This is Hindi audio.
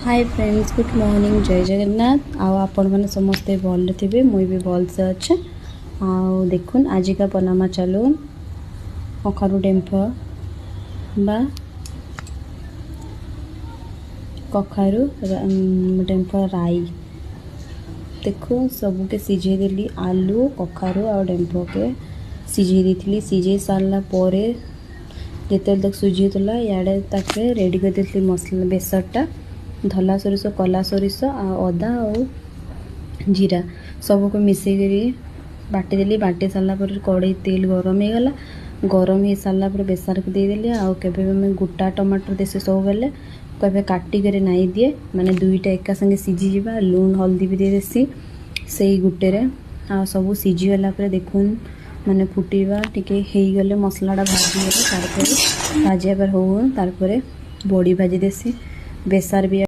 हाय फ्रेंड्स, गुड मॉर्निंग, जय जगन्नाथ। आपण मैंने समस्ते भल थे, मुई भी भल से अच्छे। देखुन आज का पनामा चलून कखारू डेम्फ बा कखारू डेम्फ राई। देखो सबके सिझे देली, आलू कखारू आ डेम्फ के सिझे देती। सिझे सारा पर जिते तक सुझीला इे तक रेडी कर देती मसला बेसरटा, धला सोरिष कला सोरिष अदा और जीरा सबको मिसेकरी बाटीदेली। बाटी सारा पर कड़े तेल गरम हो गला। गरम हो सारा पर बेसर को देदेली। आम गोटा टमाटर देसी सब बेले कभी काटिक नाई दिए, माने दुईटा एका संगे सीझी जा। लुण हल्दी भी देसी से गोटे आ सब सीझीगला देखुन माने फुटेबा टिके गले मसलाटा भाजीगले भाजिया पर हो तार बड़ी भाजी देसी बेसार भी